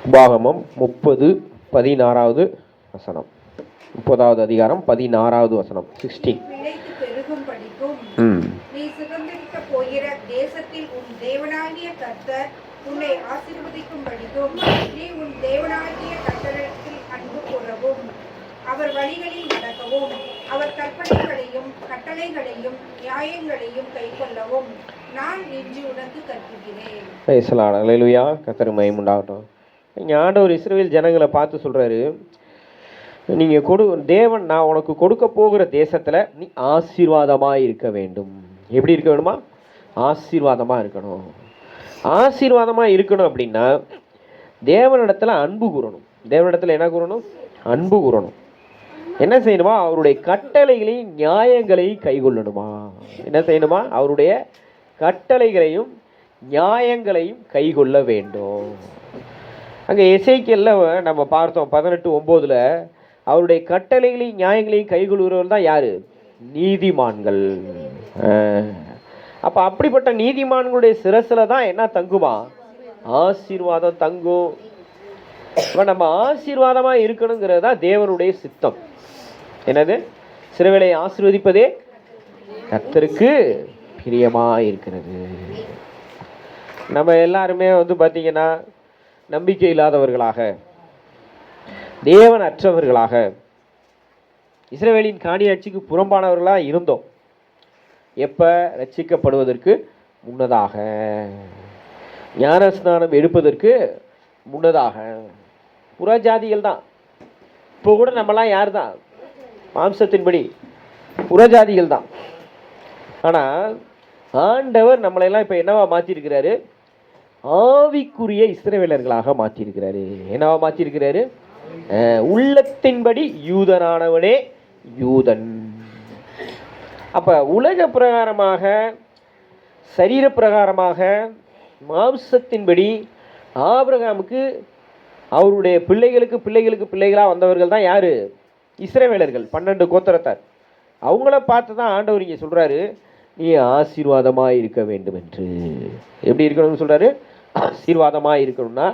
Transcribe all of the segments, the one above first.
உபாகமம் 30:16 வசனம். 30வது அதிகாரம் 16வது வசனம். 16. நீ சுதந்திரிக்க போகிற தேசத்தில் உன் தேவனாகிய கர்த்தர் உன்னை ஆசீர்வதிக்கும்படிக்கும் நீ உன் தேவனாகிய கர்த்தரிடத்தில் அன்பு கூறவும் அவர் வழிகளில் நடக்கவும் அவர் கற்பனைகளையும் கட்டளைகளையும் நியாயங்களையும் கைக்கொள்ளவும் நான் இன்று உனக்கு கற்பிக்கிறேன். அல்லேலூயா. கர்த்தருக்கு மகிமை உண்டாகட்டும். இங்கே ஆண்டவர் இஸ்ரவேல் ஜனங்களை பார்த்து சொல்கிறாரு, நீங்கள் தேவன் நான் உனக்கு கொடுக்க போகிற தேசத்தில் நீ ஆசீர்வாதமாக இருக்க வேண்டும். எப்படி இருக்க வேணுமா? ஆசீர்வாதமாக இருக்கணும். ஆசீர்வாதமாக இருக்கணும் அப்படின்னா தேவனிடத்தில் அன்பு கூறணும். தேவனிடத்தில் என்ன கூறணும்? அன்பு கூறணும். என்ன செய்யணுமா? அவருடைய கட்டளைகளையும் நியாயங்களையும் கைக்கொள்ளணுமா? என்ன செய்யணுமா? அவருடைய கட்டளைகளையும் நியாயங்களையும் கைக்கொள்ள வேண்டும். அங்கே எசேக்கியேல்ல நம்ம பார்த்தோம் 18:9 அவருடைய கட்டளைகளையும் நியாயங்களையும் கைக்கொள்கிறவர் தான் யார்? நீதிமான்கள். அப்போ அப்படிப்பட்ட நீதிமான்களுடைய சிரசில் தான் என்ன தங்குமா? ஆசீர்வாதம் தங்கும். இப்போ நம்ம ஆசீர்வாதமாக இருக்கணுங்கிறது தான் தேவனுடைய சித்தம். என்னது? சிறுவேளை ஆசீர்வதிப்பதே கர்த்தருக்கு பிரியமாக இருக்கிறது. நம்ம எல்லாருமே பார்த்தீங்கன்னா நம்பிக்கை இல்லாதவர்களாக, தேவன் அற்றவர்களாக, இஸ்ரவேலின் காணியாட்சிக்கு புறம்பானவர்களாக இருந்தோம். எப்போ? ரட்சிக்கப்படுவதற்கு முன்னதாக, ஞானஸ்நானம் எடுப்பதற்கு முன்னதாக. புறஜாதிகள் தான். இப்போ கூட நம்மலாம் யார் தான்? மாம்சத்தின்படி புறஜாதிகள் தான். ஆனால் ஆண்டவர் நம்மளையெல்லாம் இப்போ என்னவா மாற்றிருக்கிறாரு? ஆவிக்குரிய இஸ்ரவேலர்களாக மாற்றியிருக்கிறாரு. என்னவா மாற்றியிருக்கிறாரு? உள்ளத்தின்படி யூதனானவனே யூதன். அப்போ உலக பிரகாரமாக, சரீர பிரகாரமாக, மாம்சத்தின்படி ஆபிரகாமுக்கு அவருடைய பிள்ளைகளுக்கு பிள்ளைகளுக்கு பிள்ளைகளாக வந்தவர்கள் தான் யார்? இஸ்ரவேலர்கள், 12 கோத்திரத்தார். அவங்கள பார்த்து தான் ஆண்டவர் இங்கே சொல்கிறாரு, நீ ஆசீர்வாதமாக இருக்க வேண்டும் என்று. எப்படி இருக்கணும்னு சொல்கிறாரு? ஆசீர்வாதமாக இருக்கணும்னா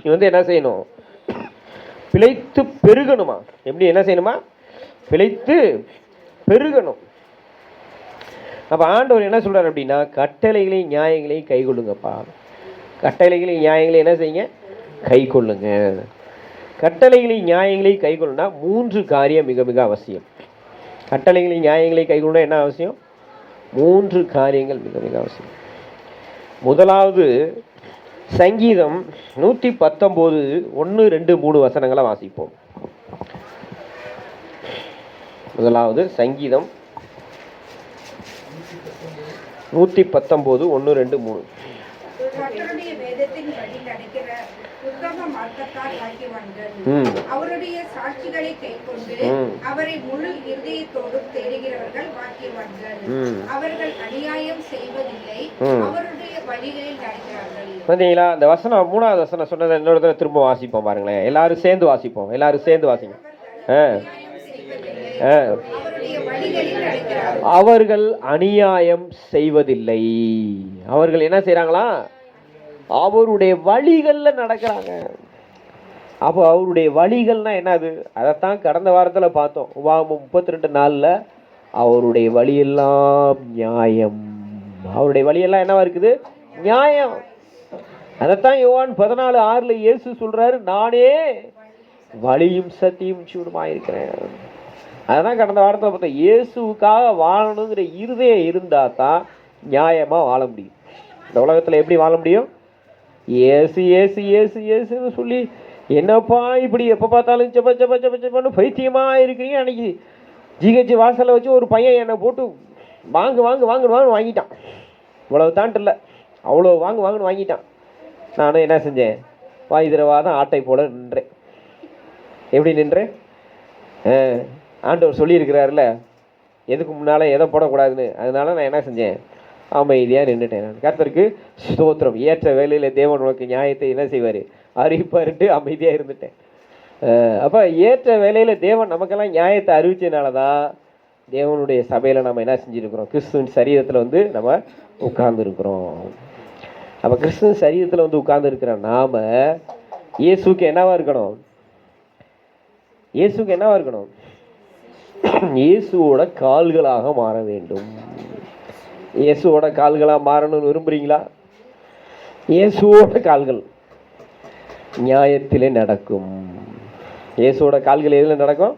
நீ என்ன செய்யணும்? பிழைத்து பெருகணுமா? எப்படி என்ன செய்யணுமா? பிழைத்து பெருகணும். அப்போ ஆண்டவர் என்ன சொல்கிறார் அப்படின்னா, கட்டளைகளையும் நியாயங்களையும் கை கொள்ளுங்கப்பா. கட்டளைகளையும் நியாயங்களையும் என்ன செய்யுங்க? கை கொள்ளுங்க. கட்டளைகளையும் நியாயங்களையும் கை கொள்ளுனா 3 காரியம் மிக மிக அவசியம். கட்டளைகளையும் நியாயங்களையும் கை கொள்ளுனா என்ன அவசியம்? 3 காரியங்கள் மிக மிக அவசியம். முதலாவது சங்கீதம் 119 1, 2, 3 வசனங்களை வாசிப்போம். முதலாவது சங்கீதம் 119 1, 2, 3. கர்த்தருடைய வேதத்தின்படி நடக்கிற உத்தம மார்க்கத்தார் பாக்கியவான்கள். அவருடைய சாட்சிகளை கைக்கொண்டு அவரை முழு இருதயத்தோடு தேடுகிறவர்கள் பாக்கியவான்கள். அவர்கள் அநியாயம் செய்வதில்லை, அவருடைய வழிகளில் நடக்கிறார்கள். பார்த்தீங்களா? அந்த வசனம் 3வது வசனம் சொன்னதை இன்னொரு தடவை திரும்ப வாசிப்போம் பாருங்களேன். எல்லாரும் சேர்ந்து வாசிப்போம். எல்லாரும் சேர்ந்து வாசிங்க. அவர்கள் அநியாயம் செய்வதில்லை. அவர்கள் என்ன செய்றாங்களா? அவருடைய வழிகளில் நடக்கிறாங்க. அப்போ அவருடைய வழிகள்னா என்னது? அதைத்தான் கடந்த வாரத்தில் பார்த்தோம். உபாகமம் 32:4 அவருடைய வழியெல்லாம் நியாயம். அவருடைய வழியெல்லாம் என்னவா இருக்குது? நியாயம். அதைத்தான் யோவான் 14:6 இயேசு சொல்றாரு, நானே வழியும் சத்தியும் ஜீவனுமாக இருக்கிறேன். அதான் கடந்த வாரத்தில் பார்த்தோம். இயேசுக்காக வாழணுங்கிற இருதயம் இருந்தால் தான் நியாயமாக வாழ முடியும். இந்த உலகத்தில் எப்படி வாழ முடியும்? ஏசு ஏசு ஏசு ஏசுன்னு சொல்லி என்னப்பா இப்படி எப்போ பார்த்தாலும் செப்ப செப்ப செப்ப செப்பன்னு பைத்தியமாக இருக்கிறீங்க. அன்றைக்கி ஜிஹெச் வாசலில் வச்சு ஒரு பையன் என்னை போட்டு வாங்கு வாங்கு வாங்கு வாங்க வாங்கிட்டான். இவ்வளவு தான்ட்டு இல்லை, அவ்வளோ வாங்கு வாங்குன்னு வாங்கிட்டான். நானும் என்ன செஞ்சேன்? வாயுதிரவாதம் ஆட்டை போல நின்றேன். எப்படி நின்றேன்? ஆண்டவர் சொல்லியிருக்கிறாருல, எதுக்கு முன்னால் எதை போடக்கூடாதுன்னு. அதனால நான் என்ன செஞ்சேன்? அமைதியாக நின்றுட்டேன். நான் கர்த்தருக்கு ஸ்தோத்திரம். ஏற்ற வேலையில் தேவன் உனக்கு நியாயத்தை என்ன செய்வார்? அறிவிப்பாருட்டு அமைதியாக இருந்துட்டேன். அப்போ ஏற்ற வேலையில் தேவன் நமக்கெல்லாம் நியாயத்தை அறிவிச்சதுனால தான் தேவனுடைய சபையில் நம்ம என்ன செஞ்சுருக்கிறோம்? கிறிஸ்துவின் சரீரத்தில் நம்ம உட்கார்ந்துருக்குறோம். அப்போ கிறிஸ்துவ சரீரத்தில் வந்து உட்கார்ந்து இருக்கிற நாம இயேசுக்கு என்னவா இருக்கணும்? இயேசுக்கு என்னவா இருக்கணும்? இயேசுவோட கால்களாக மாற வேண்டும். இயேசுவோட கால்களாக மாறணும்னு விரும்புறீங்களா? இயேசுவோட கால்கள் நியாயத்திலே நடக்கும். இயேசுவோட கால்கள் எதில் நடக்கும்?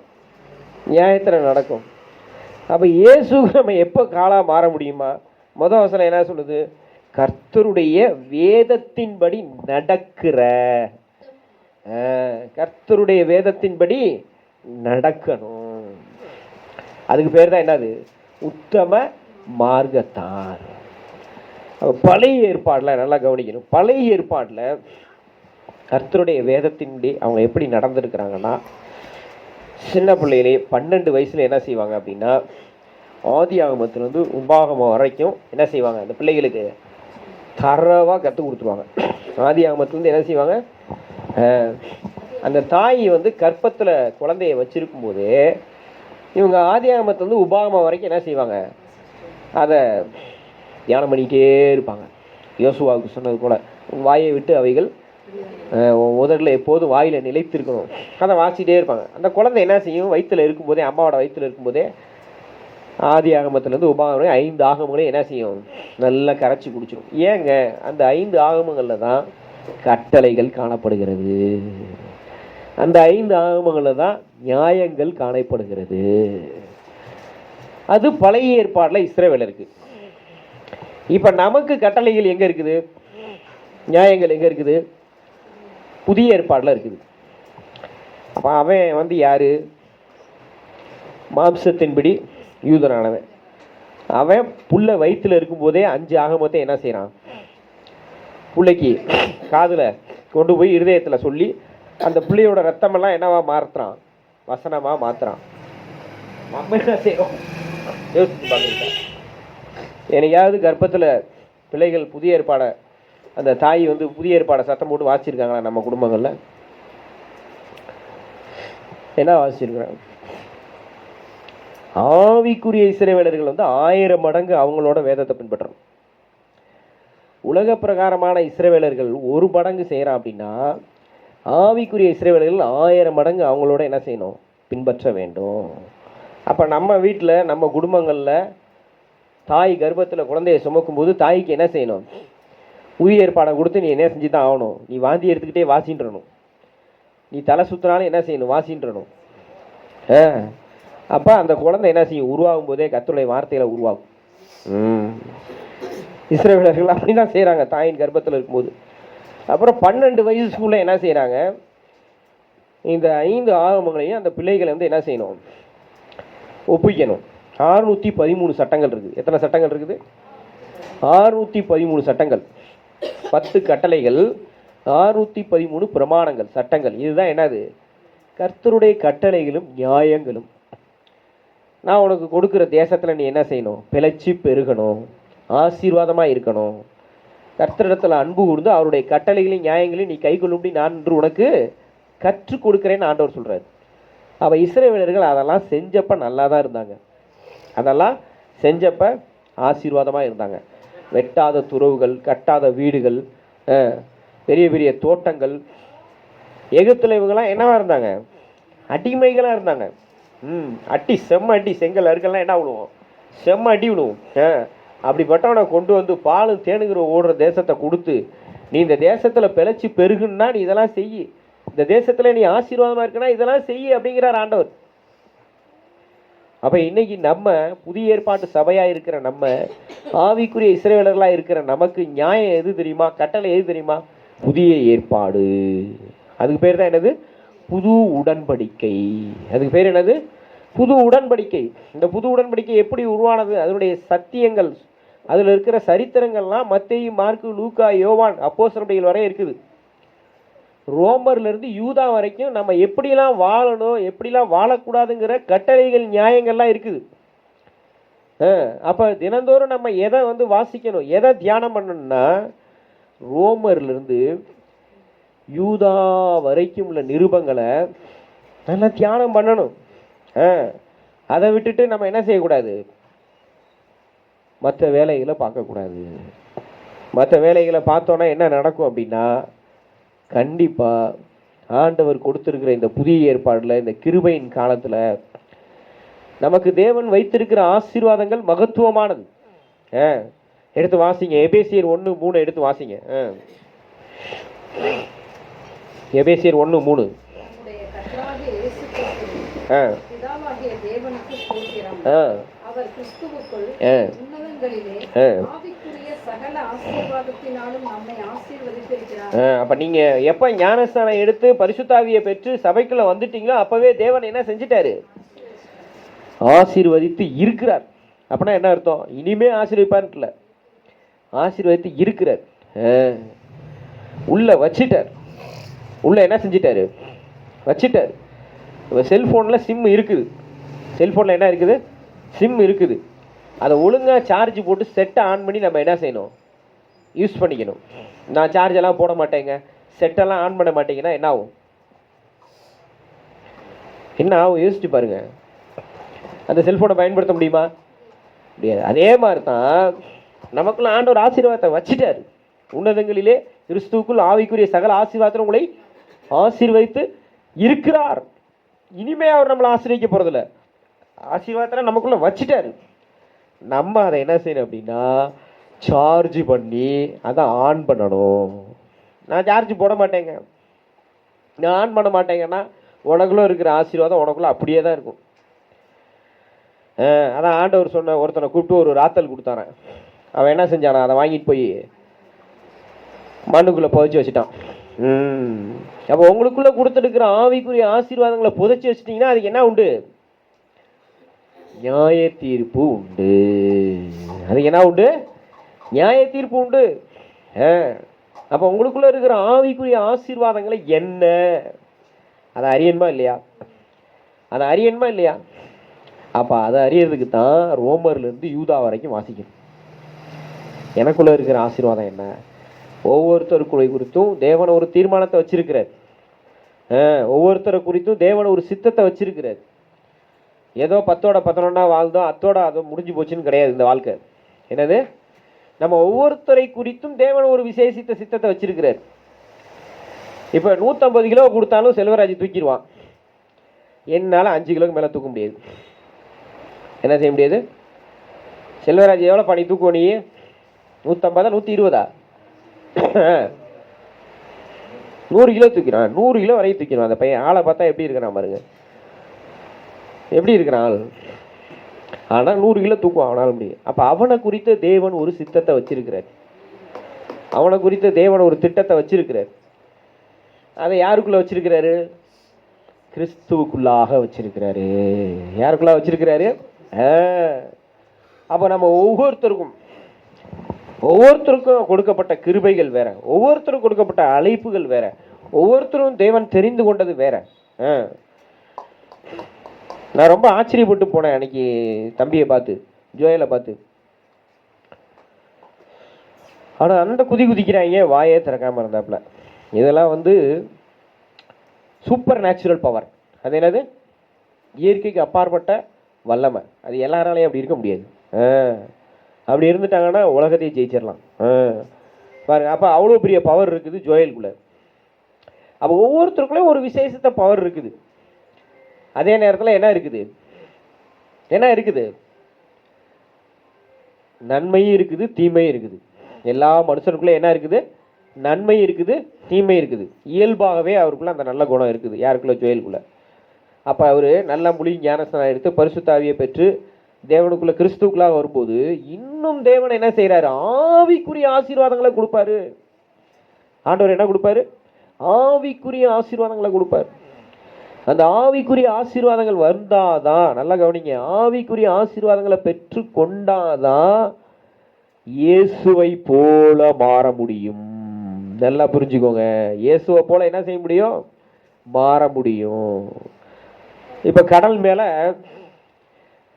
நியாயத்தில் நடக்கும். அப்போ இயேசுக்கு நம்ம எப்போ காலாக மாற முடியுமா? முதல் வசனம் என்ன சொல்லுது? கர்த்தருடைய வேதத்தின்படி நடக்கிற. கர்த்தருடைய வேதத்தின்படி நடக்கணும். அதுக்கு பேர் தான் என்னது? உத்தம மார்க்கத்தார். பழைய ஏற்பாடில் நல்லா கவனிக்கணும். பழைய ஏற்பாடில் கர்த்தருடைய வேதத்தின்படி அவங்க எப்படி நடந்திருக்கிறாங்கன்னா, சின்ன பிள்ளையிலே 12 வயசுல என்ன செய்வாங்க அப்படின்னா, ஆதி ஆகமத்திலிருந்து உபாகமம் வரைக்கும் என்ன செய்வாங்க? அந்த பிள்ளைகளுக்கு தரவாக கற்றுக் கொடுத்துருவாங்க. ஆதி ஆகமத்திலேருந்து என்ன செய்வாங்க? அந்த தாய் வந்து கற்பத்தில் குழந்தைய வச்சிருக்கும் போது இவங்க ஆதி ஆகமத்திலேருந்து உபாகமம் வரைக்கும் என்ன செய்வாங்க? அதை தியானம் பண்ணிக்கிட்டே இருப்பாங்க. யோசுவாவுக்கு சொன்னது போல வாயை விட்டு அவைகள் உதட்டில் எப்போதும் வாயில் நிலைத்திருக்கணும். அதை வாசிக்கிட்டே இருப்பாங்க. அந்த குழந்தை என்ன செய்யும்? வயிற்றில் இருக்கும்போதே, அம்மாவோட வயிற்றில் இருக்கும்போதே ஆதி ஆகமத்திலேருந்து உபாகமம் 5 ஆகமங்களையும் என்ன செய்யும்? நல்லா கரைச்சி குடிச்சிடும். ஏங்க? அந்த 5 ஆகமங்களில் தான் கட்டளைகள் காணப்படுகிறது. அந்த 5 ஆகமங்களில் தான் நியாயங்கள் காணப்படுகிறது. அது பழைய ஏற்பாட்டில் இஸ்ரவேலருக்கு. இப்போ நமக்கு கட்டளைகள் எங்கே இருக்குது? நியாயங்கள் எங்கே இருக்குது? புதிய ஏற்பாடில் இருக்குது. அப்போ அவன் வந்து யார்? மாம்சத்தின்படி யூதனானவன். அவன் புள்ள வயிற்றில் இருக்கும்போதே 5 ஆகமத்தை என்ன செய்கிறான்? பிள்ளைக்கு காதில் கொண்டு போய் இருதயத்தில் சொல்லி அந்த பிள்ளையோட ரத்தமெல்லாம் என்னவா மாற்றுறான்? வசனமாக மாற்றுறான். நம்ம என்ன செய்யறோம்? யோசிச்சு பார்க்குறீங்களா? என்னையாவது கர்ப்பத்தில் பிள்ளைகள் புதிய ஏற்பாடை அந்த தாய் வந்து புதிய ஏற்பாடை சத்தம் போட்டு வாசிச்சிருக்காங்களா? நம்ம குடும்பங்களில் என்ன வாசிச்சிருக்கிறாங்க? ஆவிக்குரிய இஸ்ரவேலர்கள் வந்து 1000 மடங்கு அவங்களோட வேதத்தை பின்பற்றணும். உலக பிரகாரமான இஸ்ரவேலர்கள் 1 மடங்கு செய்கிறான் அப்படின்னா, ஆவிக்குரிய இஸ்ரவேலர்கள் 1000 மடங்கு அவங்களோட என்ன செய்யணும்? பின்பற்ற வேண்டும். அப்போ நம்ம வீட்டில் நம்ம குடும்பங்களில் தாய் கர்ப்பத்தில் குழந்தைய சுமக்கும்போது தாய்க்கு என்ன செய்யணும்? புதிய ஏற்பாடை கொடுத்து நீ என்ன செஞ்சு தான் ஆகணும்? நீ வாந்தி எடுத்துக்கிட்டே வாசின்றணும். நீ தலை சுற்றினாலும் என்ன செய்யணும்? வாசின்றணும். அப்போ அந்த குழந்தை என்ன செய்யும்? உருவாகும் போதே கர்த்தருடைய வார்த்தையில உருவாகும். இஸ்ரவேலர்கள் அப்படி தான் செய்கிறாங்க தாயின் கர்ப்பத்தில் இருக்கும்போது. அப்புறம் 12 வயசுக்குள்ளே என்ன செய்கிறாங்க? இந்த 5 ஆகமங்களையும் அந்த பிள்ளைகளை வந்து என்ன செய்யணும்? ஒப்பிக்கணும். 613 சட்டங்கள் இருக்குது. எத்தனை சட்டங்கள் இருக்குது? 613 சட்டங்கள், 10 கட்டளைகள், 613 பிரமாணங்கள், சட்டங்கள். இதுதான் என்னது? கர்த்தருடைய கட்டளைகளும் நியாயங்களும். நான் உனக்கு கொடுக்குற தேசத்தில் நீ என்ன செய்யணும்? பிழைச்சி பெருகணும், ஆசீர்வாதமாக இருக்கணும், கர்த்தரிடத்தில் அன்பு கூர்ந்து அவருடைய கட்டளைகளையும் நியாயங்களையும் நீ கை கொள்ளும்படி நான் என்று உனக்கு கற்றுக் கொடுக்குறேன்னு ஆண்டவர் சொல்கிறார். அப்போ இஸ்ரவேலர்கள் அதெல்லாம் செஞ்சப்போ நல்லா தான் இருந்தாங்க. அதெல்லாம் செஞ்சப்போ ஆசீர்வாதமாக இருந்தாங்க. வெட்டாத துறவுகள், கட்டாத வீடுகள், பெரிய பெரிய தோட்டங்கள். எகிப்தில் இவங்கெல்லாம் என்னவா இருந்தாங்க? அடிமைகளாக இருந்தாங்க. அடி, செம்ம அடி, செங்கல் அருகெல்லாம் என்ன விடுவோம்? செம்ம அடி விடுவோம். அப்படிப்பட்டவனை கொண்டு வந்து பாலும் தேனுங்கிற ஓடுற தேசத்தை கொடுத்து, நீ இந்த தேசத்தில் பிழைச்சி பெருகுன்னா நீ இதெல்லாம் செய், இந்த தேசத்தில் நீ ஆசீர்வாதமாக இருக்குன்னா இதெல்லாம் செய் அப்படிங்கிறார் ஆண்டவர். அப்போ இன்னைக்கு நம்ம புதிய ஏற்பாட்டு சபையாக இருக்கிற நம்ம, ஆவிக்குரிய இஸ்ரவேலர்களாக இருக்கிற நமக்கு நியாயம் எது தெரியுமா? கட்டளை எது தெரியுமா? புதிய ஏற்பாடு. அதுக்கு பேர் தான் என்னது? புது உடன்படிக்கை. அதுக்கு பேர் என்னது? புது உடன்படிக்கை. இந்த புது உடன்படிக்கை எப்படி உருவானது? அதனுடைய சத்தியங்கள், அதில் இருக்கிற சரித்திரங்கள்லாம் மத்தேயு, மார்க்கு, லூக்கா, யோவான், அப்போஸ்தலர்கள் வரை இருக்குது. ரோமர்லேருந்து யூதா வரைக்கும் நம்ம எப்படிலாம் வாழணும், எப்படிலாம் வாழக்கூடாதுங்கிற கட்டளைகள், நியாயங்கள்லாம் இருக்குது. அப்போ தினந்தோறும் நம்ம எதை வந்து வாசிக்கணும், எதை தியானம் பண்ணணும்னா, ரோமர்லேருந்து யூதா வரைக்கும் உள்ள நிருபங்களை நல்லா தியானம் பண்ணணும். அதை விட்டுட்டு நம்ம என்ன செய்யக்கூடாது? மற்ற வேலைகளை பார்க்கக்கூடாது. மற்ற வேலைகளை பார்த்தோன்னா என்ன நடக்கும் அப்படின்னா, கண்டிப்பாக ஆண்டவர் கொடுத்துருக்கிற இந்த புதிய ஏற்பாடில், இந்த கிருபையின் காலத்தில் நமக்கு தேவன் வைத்திருக்கிற ஆசீர்வாதங்கள் மகத்துவமானது. எடுத்து வாசிங்க, எபேசியர் 1:3 எடுத்து வாசிங்க. எபேசியர் 1:3. அப்ப நீங்க எப்ப ஞானஸ்தானம் எடுத்து பரிசுத்தாவியை பெற்று சபைக்குள்ள வந்துட்டீங்களோ அப்பவே தேவன் என்ன செஞ்சிட்டாரு? ஆசீர்வதித்து இருக்கிறார். அப்படின்னா என்ன அர்த்தம்? இனிமே ஆசீர்வதிப்பார்ல, ஆசீர்வதித்து இருக்கிறார். உள்ள வச்சிட்டார். உள்ள என்ன செஞ்சிட்டாரு? வச்சிட்டார். இப்போ செல்ஃபோனில் சிம் இருக்குது. செல்ஃபோனில் என்ன இருக்குது? சிம் இருக்குது. அதை ஒழுங்காக சார்ஜ் போட்டு செட்டை ஆன் பண்ணி நம்ம என்ன செய்யணும்? யூஸ் பண்ணிக்கணும். நான் சார்ஜ் எல்லாம் போட மாட்டேங்க, செட்டெல்லாம் ஆன் பண்ண மாட்டேங்கன்னா என்ன ஆகும்? என்ன ஆகும் யோசிச்சு பாருங்க. அந்த செல்ஃபோனை பயன்படுத்த முடியுமா? முடியாது. அதே மாதிரி தான் நமக்குள்ள ஆண்டவர் ஆசீர்வாதத்தை வச்சிட்டாரு. உன்னதங்களிலே கிறிஸ்துவுக்குள் ஆவிக்குரிய சகல ஆசீர்வாதத்தை உங்களை ஆசீர்வதித்து இருக்கிறார். இனிமே அவர் நம்மளை ஆசீர்வதிக்க போறதில்ல, ஆசீர்வாதத்தை நமக்குள்ள வச்சிட்டாரு. நம்ம அதை என்ன செய்யணும் அப்படின்னா, சார்ஜ் பண்ணி அதை ஆன் பண்ணணும். நான் சார்ஜ் போட மாட்டேங்க, நான் ஆன் பண்ண மாட்டேங்கன்னா உனக்குள்ள இருக்கிற ஆசீர்வாதம் உனக்குள்ள அப்படியே தான் இருக்கும். அதான் ஆண்டவர் சொன்ன, ஒருத்தனை கூப்பிட்டு ஒரு ராத்தல் கொடுத்தாரன். அவன் என்ன செஞ்சானா? அதை வாங்கிட்டு போய் மண்ணுக்குள்ளே புதைச்சி வச்சுட்டான். அப்போ உங்களுக்குள்ள கொடுத்துருக்கிற ஆவிக்குரிய ஆசீர்வாதங்களை புதைச்சி வச்சுட்டீங்கன்னா அதுக்கு என்ன உண்டு? நியாய தீர்ப்பு உண்டு. அதுக்கு என்ன உண்டு? நியாய தீர்ப்பு உண்டு. அப்போ உங்களுக்குள்ள இருக்கிற ஆவிக்குரிய ஆசீர்வாதங்களை என்ன, அதை அறியணுமா இல்லையா? அதை அறியணுமா இல்லையா? அப்போ அதை அறியறதுக்கு தான் ரோமர்லேருந்து யூதா வரைக்கும் வாசிக்கணும். எனக்குள்ள இருக்கிற ஆசீர்வாதம் என்ன? ஒவ்வொருத்தருக்குறை குறித்தும் தேவன் ஒரு தீர்மானத்தை வச்சிருக்கிறார். ஒவ்வொருத்தரை குறித்தும் தேவன் ஒரு சித்தத்தை வச்சிருக்கிறார். ஏதோ 10-11 வாழ்ந்தோம், அத்தோட அது முடிஞ்சு போச்சுன்னு கிடையாது இந்த வாழ்க்கை. என்னது? நம்ம ஒவ்வொருத்தரை குறித்தும் தேவன் ஒரு விசேஷித்த சித்தத்தை வச்சிருக்கிறார். இப்போ 150 கிலோ கொடுத்தாலும் செல்வராஜ் தூக்கிடுவான். என்னால் 5 கிலோக்கு மேலே தூக்க முடியாது. என்ன செய்ய முடியாது? செல்வராஜ் எவ்வளோ பண்ணி தூக்குவோம் நீ? 150, 120? 100 கிலோ தூக்கிறான். 100 கிலோ வரையும் தூக்கிறான். அந்த பையன் ஆளை பார்த்தா எப்படி இருக்கிறான் பாருங்க, எப்படி இருக்கிறான் ஆள். ஆனால் 100 கிலோ தூக்குவான் அவனால் முடியும். அப்போ அவனை குறித்த தேவன் ஒரு சித்தத்தை வச்சிருக்கிறார். அவனை குறித்த தேவன் ஒரு திட்டத்தை வச்சிருக்கிறார். அதை யாருக்குள்ள வச்சிருக்கிறாரு? கிறிஸ்துவுக்குள்ளாக வச்சிருக்கிறாரு. யாருக்குள்ள வச்சிருக்கிறாரு? அப்போ நம்ம ஒவ்வொருத்தருக்கும் கொடுக்கப்பட்ட கிருபைகள் வேற, ஒவ்வொருத்தரும் கொடுக்கப்பட்ட அழைப்புகள் வேற, ஒவ்வொருத்தரும் தேவன் தெரிந்து கொண்டது வேற. நான் ரொம்ப ஆச்சரியப்பட்டு போனேன் அன்னைக்கு தம்பியை பார்த்து, ஜோயலை பார்த்து. ஆனால் அந்த குதிக்கிறாங்க, வாயே திறக்காம இருந்தாப்புல. இதெல்லாம் வந்து சூப்பர் நேச்சுரல் பவர். அது என்னது? இயற்கைக்கு அப்பாற்பட்ட வல்லமை. அது எல்லாராலையும் அப்படி இருக்க முடியாது. அப்படி இருந்துட்டாங்கன்னா உலகத்தையே ஜெயிச்சிடலாம் பாருங்க. அப்போ அவ்வளோ பெரிய பவர் இருக்குது ஜோயலுக்குள்ள. அப்போ ஒவ்வொருத்தருக்குள்ளேயும் ஒரு விசேஷத்த பவர் இருக்குது. அதே நேரத்தில் என்ன இருக்குது? என்ன இருக்குது? நன்மையும் இருக்குது, தீமையும் இருக்குது. எல்லா மனுஷனுக்குள்ளே என்ன இருக்குது? நன்மை இருக்குது, தீமை இருக்குது. இயல்பாகவே அவருக்குள்ள அந்த நல்ல குணம் இருக்குது. யாருக்குள்ள? ஜோயலுக்குள்ள. அப்போ அவர் நல்ல மொழி ஞானஸ்தானம் எடுத்து பரிசுத்தாவியை பெற்று தேவனுக்குள்ள கிறிஸ்துக்குள்ளாக வரும்போது இன்னும் தேவன் என்ன செய்யறாரு? ஆவிக்குரிய ஆசீர்வாதங்களை கொடுப்பாரு. ஆண்டவர் என்ன கொடுப்பாரு? ஆவிக்குரிய ஆசீர்வாதங்களை கொடுப்பாரு. அந்த ஆவிக்குரிய ஆசீர்வாதங்கள் வந்தாதான், நல்லா கவனிங்க, ஆவிக்குரிய ஆசீர்வாதங்களை பெற்று கொண்டாதான் இயேசுவை போல மாற முடியும். நல்லா புரிஞ்சுக்கோங்க. இயேசுவை போல என்ன செய்ய முடியும்? மாற முடியும். இப்ப கடல் மேல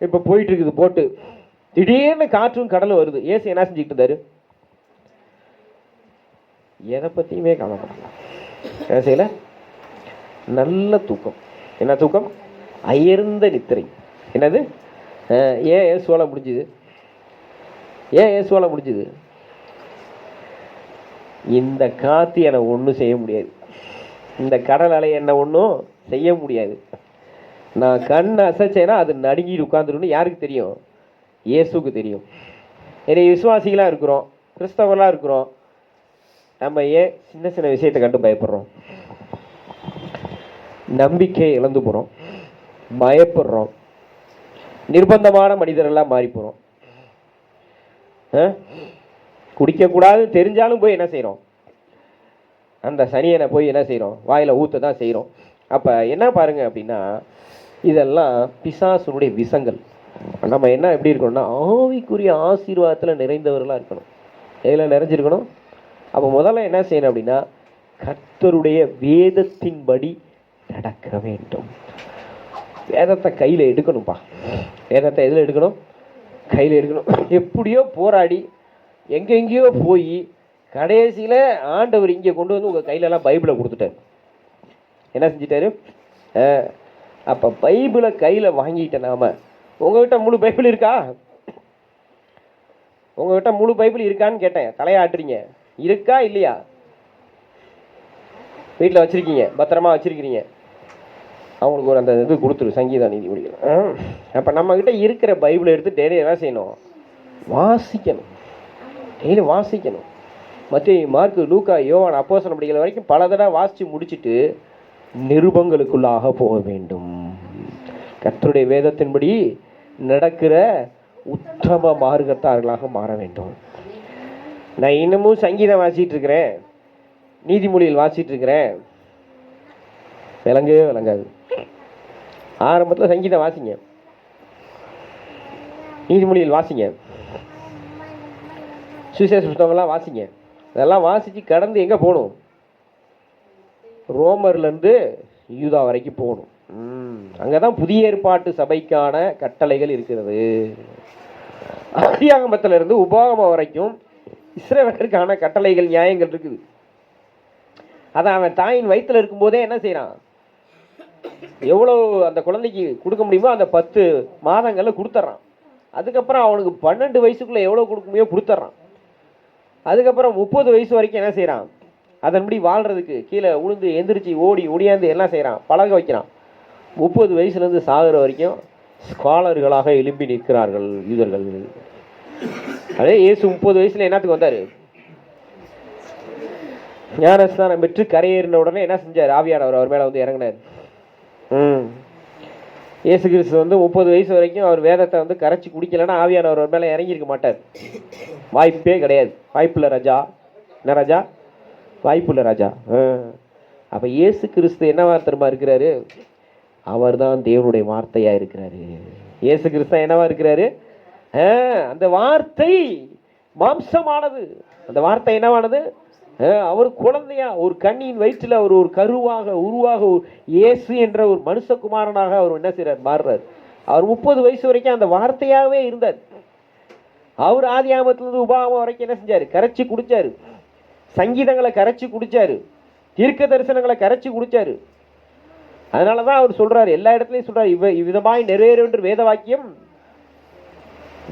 இப்ப போயிட்டு இருக்குது போட்டு, திடீர்னு காற்றும் கடலும் வருது. இயேசு என்ன செஞ்சுக்கிட்டு இருந்தாரு? எதை பத்தியுமே கவலைப்படல. என்ன செய்யல? நல்ல தூக்கம். என்ன தூக்கம்? அயர்ந்த நித்திரை. என்னது? ஏன் இயேசுவால முடிஞ்சுது? ஏன் இயேசுவால முடிஞ்சுது? இந்த காற்று என்னை ஒன்றும் செய்ய முடியாது, இந்த கடல் அலை என்ன ஒன்றும் செய்ய முடியாது. நான் கண் அசைச்சேன்னா அது நடுங்கிட்டு உட்காந்துருன்னு யாருக்கு தெரியும்? இயேசுக்கு தெரியும். என்னை விசுவாசிகளாக இருக்கிறோம், கிறிஸ்தவர்களாக இருக்கிறோம், நம்ம ஏன் சின்ன சின்ன விஷயத்தை கண்டு பயப்படுறோம்? நம்பிக்கை இழந்து போகிறோம், பயப்படுறோம், நிர்பந்தமான மனிதரெல்லாம் மாறி போகிறோம். குடிக்கக்கூடாது தெரிஞ்சாலும் போய் என்ன செய்கிறோம்? அந்த சனியனை போய் என்ன செய்கிறோம்? வாயில் ஊற்ற தான் செய்கிறோம். அப்போ என்ன பாருங்கள் அப்படின்னா, இதெல்லாம் பிசாசுனுடைய விஷங்கள். நம்ம என்ன எப்படி இருக்கணும்னா, ஆவிக்குரிய ஆசீர்வாதத்தில் நிறைந்தவர்களாக இருக்கணும். எதில் நிறைஞ்சிருக்கணும்? அப்போ முதல்ல என்ன செய்யணும் அப்படின்னா, கர்த்தருடைய வேதத்தின்படி நடக்க வேண்டும். வேதத்தை கையில் எடுக்கணும்ப்பா. வேதத்தை எதில் எடுக்கணும்? கையில் எடுக்கணும். எப்படியோ போராடி எங்கெங்கேயோ போய் கடைசியில் ஆண்டவர் இங்கே கொண்டு வந்து உங்கள் கையிலலாம் பைபிளை கொடுத்துட்டார். என்ன செஞ்சிட்டாரு? அப்போ பைபிளை கையில் வாங்கிட்டேன். நாம உங்கள்கிட்ட முழு பைபிள் இருக்கா? உங்கள்கிட்ட முழு பைபிள் இருக்கான்னு கேட்டேன். தலையாட்டுறீங்க. இருக்கா இல்லையா? வீட்டில் வச்சுருக்கீங்க, பத்திரமா வச்சுருக்கிறீங்க. அவங்களுக்கு ஒரு அந்த இது கொடுத்துரு, சங்கீத நீதிமொழிகள். அப்போ நம்மக்கிட்ட இருக்கிற பைபிளை எடுத்து டெய்லி என்ன செய்யணும்? வாசிக்கணும். டெய்லி வாசிக்கணும். மத்திய, மார்க்கு, லூக்கா, யோவான், அப்போஸ்தலர் படிக்கிற வரைக்கும் பல தடவை வாசித்து முடிச்சுட்டு நிருபங்களுக்குள்ளாக போக வேண்டும். கர்த்தருடைய வேதத்தின்படி நடக்கிற உத்தம மார்க்கத்தார்களாக மாற வேண்டும். நான் இன்னமும் சங்கீதம் வாசிட்டு இருக்கிறேன், நீதிமொழியில் வாசிட்டு இருக்கிறேன், விளங்கவே விளங்காது. ஆரம்பத்தில் சங்கீதம் வாசிங்க, நீதிமொழியில் வாசிங்க, சுவிசேஷ புத்தகங்கள்லாம் வாசிங்க. இதெல்லாம் வாசித்து கடந்து எங்கே போகணும்? ரோமர்லேருந்து யூதா வரைக்கும் போகணும். அங்கே தான் புதிய ஏற்பாட்டு சபைக்கான கட்டளைகள் இருக்கிறது. ஆதியாகமத்திலிருந்து உபாகமம் வரைக்கும் இஸ்ரவேலருக்கான கட்டளைகள், நியாயங்கள் இருக்குது. அதை அவன் தாயின் வயிற்றில் இருக்கும்போதே என்ன செய்கிறான்? எவ்வளோ அந்த குழந்தைக்கு கொடுக்க முடியுமோ அந்த 10 மாதங்களில் கொடுத்துட்றான். அதுக்கப்புறம் அவனுக்கு 12 வயசுக்குள்ளே எவ்வளோ கொடுக்க முடியுமோ கொடுத்துட்றான். அதுக்கப்புறம் 30 வயசு வரைக்கும் என்ன செய்கிறான்? அதன்படி வாழ்கிறதுக்கு கீழே உளுந்து எந்திரிச்சு ஓடி ஒடியாந்து எல்லாம் செய்கிறான், பழக வைக்கிறான். 30 வயசுலேருந்து சாகிற வரைக்கும் ஸ்காலர்களாக எழும்பி நிற்கிறார்கள் யூதர்கள். அதே இயேசு 30 வயசில் என்னத்துக்கு வந்தார்? ஞானஸ்நானம் பெற்று கரையேறின உடனே என்ன செஞ்சார்? ஆவியானவர் அவர் மேலே வந்து இறங்கினார். இயேசு கிறிஸ்து வந்து 30 வயசு வரைக்கும் அவர் வேதத்தை வந்து கரைச்சி குடிக்கலைன்னா ஆவியானவர் அவர் மேலே இறங்கியிருக்க மாட்டார். வாய்ப்பே கிடையாது. வாய்ப்புள்ள ராஜா. என்ன ராஜா? வாய்ப்புள்ள ராஜா. அப்போ இயேசு கிறிஸ்து என்ன வார்த்தைமா இருக்கிறாரு? அவர் தான் தேவனுடைய வார்த்தையாக இருக்கிறாரு. இயேசு கிறிஸ்து என்னவா இருக்கிறாரு? அந்த வார்த்தை மாம்சமானது. அந்த வார்த்தை என்னவானது? அவர் குழந்தையா ஒரு கண்ணியின் வயிற்றில் அவர் ஒரு கருவாக உருவாக இயேசு என்ற ஒரு மனுஷகுமாரனாக அவர் என்ன செய்கிறார்? மாறுறார். அவர் 30 வயசு வரைக்கும் அந்த வார்த்தையாகவே இருந்தார். அவர் ஆதியாகமத்திலிருந்து உபாகமம் வரைக்கும் என்ன செஞ்சார்? கரைச்சி குடிச்சாரு. சங்கீதங்களை கரைச்சி குடிச்சாரு, தீர்க்க தரிசனங்களை கரைச்சி குடிச்சாரு. அதனால தான் அவர் சொல்றாரு, எல்லா இடத்துலையும் சொல்றாரு, இவ்விதமாய் நிறைவேறும் என்று வேத வாக்கியம்